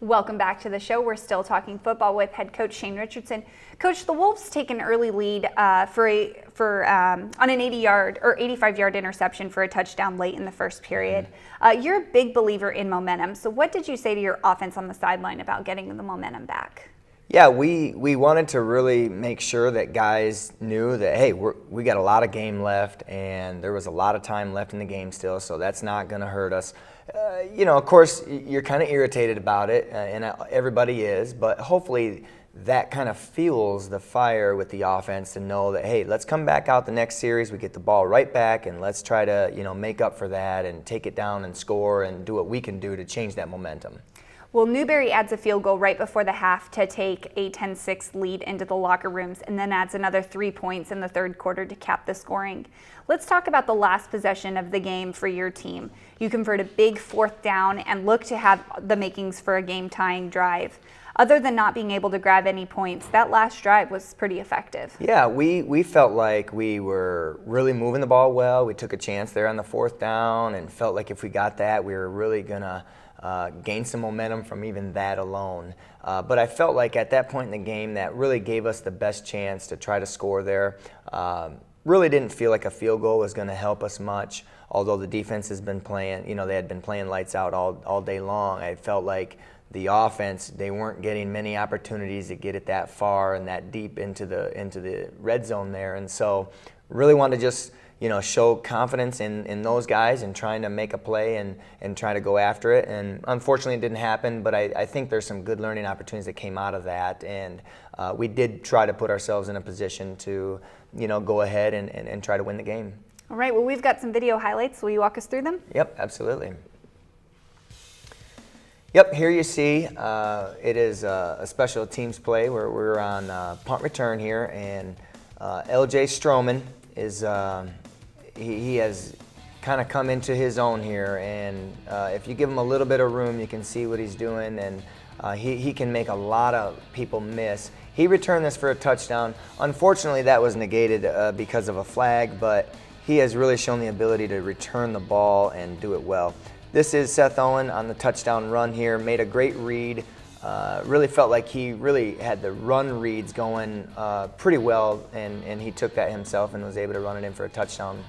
Welcome back to the show. We're still talking football with head coach Shane Richardson. Coach, the Wolves take an early lead on an 80-yard or 85-yard interception for a touchdown late in the first period. You're a big believer in momentum. So what did you say to your offense on the sideline about getting the momentum back? Yeah, we wanted to really make sure that guys knew that, hey, we got a lot of game left, and there was a lot of time left in the game still, so that's not going to hurt us. Of course, you're kind of irritated about it, and everybody is, but hopefully that kind of fuels the fire with the offense to know that, hey, let's come back out the next series, we get the ball right back, and let's try to, make up for that and take it down and score and do what we can do to change that momentum. Well, Newberry adds a field goal right before the half to take a 10-6 lead into the locker rooms and then adds another 3 points in the third quarter to cap the scoring. Let's talk about the last possession of the game for your team. You convert a big fourth down and look to have the makings for a game-tying drive. Other than not being able to grab any points, that last drive was pretty effective. Yeah, we felt like we were really moving the ball well. We took a chance there on the fourth down and felt like if we got that, we were really going to gain some momentum from even that alone. But I felt like at that point in the game that really gave us the best chance to try to score there. Really didn't feel like a field goal was going to help us much, although the defense has been playing, they had been playing lights out all day long. I felt like the offense, they weren't getting many opportunities to get it that far and that deep into the red zone there. And so really wanted to just show confidence in those guys and trying to make a play and try to go after it. And unfortunately it didn't happen, but I think there's some good learning opportunities that came out of that. And we did try to put ourselves in a position to go ahead and try to win the game. All right, well, we've got some video highlights. Will you walk us through them? Yep, absolutely. Yep, here you see it is a special teams play where we're on punt return here, and LJ Stroman is he has kind of come into his own here, and if you give him a little bit of room, you can see what he's doing, and he can make a lot of people miss. He returned this for a touchdown. Unfortunately, that was negated because of a flag, but he has really shown the ability to return the ball and do it well. This is Seth Owen on the touchdown run here, made a great read. Really felt like he really had the run reads going pretty well, and he took that himself and was able to run it in for a touchdown.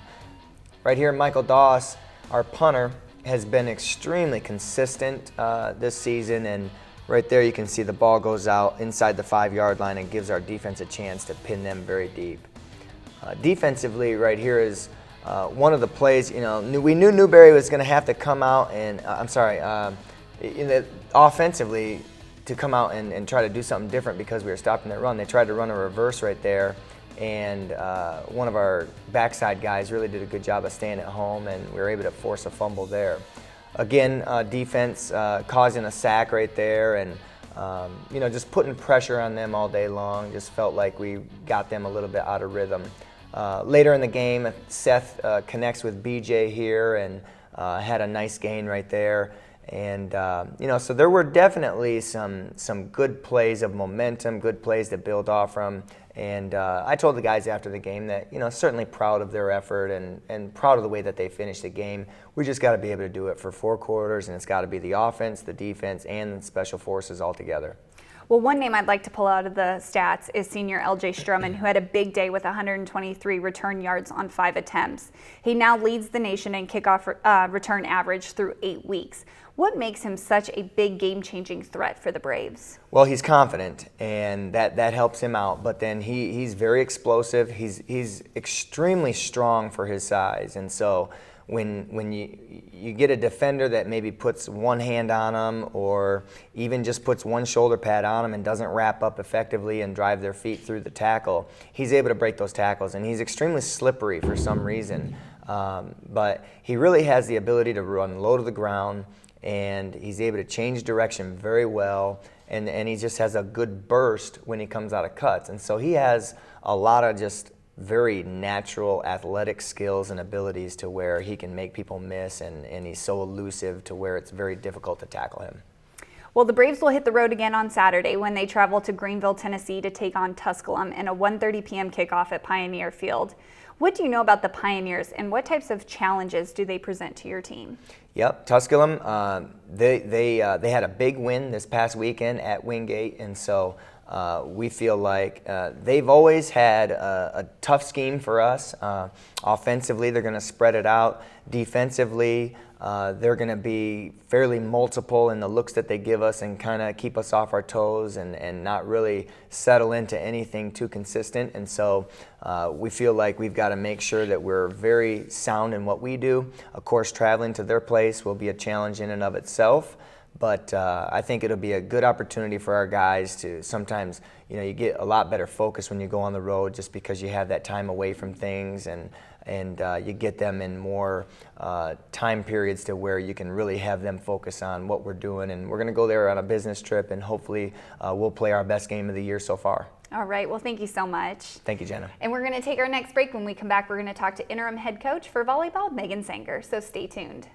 Right here, Michael Doss, our punter, has been extremely consistent this season, and right there you can see the ball goes out inside the 5-yard line and gives our defense a chance to pin them very deep. Defensively, right here is one of the plays, we knew Newberry was going to have to come out and, offensively, to come out and try to do something different because we were stopping that run. They tried to run a reverse right there, and one of our backside guys really did a good job of staying at home, and we were able to force a fumble there. Again, defense causing a sack right there, and just putting pressure on them all day long. Just felt like we got them a little bit out of rhythm. Later in the game, Seth connects with BJ here and had a nice gain right there. And, so there were definitely some good plays of momentum, good plays to build off from. And I told the guys after the game that, certainly proud of their effort and proud of the way that they finished the game. We just got to be able to do it for 4 quarters, and it's got to be the offense, the defense, and the special forces all together. Well, one name I'd like to pull out of the stats is senior LJ Stroman, who had a big day with 123 return yards on 5 attempts. He now leads the nation in kickoff return average through 8 weeks. What makes him such a big game-changing threat for the Braves? Well, he's confident, and that helps him out. But then he's very explosive. He's extremely strong for his size, and so when you get a defender that maybe puts one hand on him or even just puts one shoulder pad on him and doesn't wrap up effectively and drive their feet through the tackle, he's able to break those tackles, and he's extremely slippery for some reason. But he really has the ability to run low to the ground, and he's able to change direction very well, and he just has a good burst when he comes out of cuts. And so he has a lot of just very natural athletic skills and abilities to where he can make people miss, and he's so elusive to where it's very difficult to tackle him. Well, the Braves will hit the road again on Saturday when they travel to Greenville, Tennessee to take on Tusculum in a 1:30 p.m. kickoff at Pioneer Field. What do you know about the Pioneers, and what types of challenges do they present to your team? Yep, Tusculum, they had a big win this past weekend at Wingate, and so we feel like they've always had a tough scheme for us. Offensively, they're going to spread it out. Defensively, they're going to be fairly multiple in the looks that they give us and kind of keep us off our toes and not really settle into anything too consistent. And so we feel like we've got to make sure that we're very sound in what we do. Of course, traveling to their place will be a challenge in and of itself. But I think it'll be a good opportunity for our guys to sometimes, you get a lot better focus when you go on the road just because you have that time away from things and you get them in more time periods to where you can really have them focus on what we're doing. And we're going to go there on a business trip, and hopefully we'll play our best game of the year so far. All right. Well, thank you so much. Thank you, Jenna. And we're going to take our next break. When we come back, we're going to talk to interim head coach for volleyball, Megan Sanger. So stay tuned.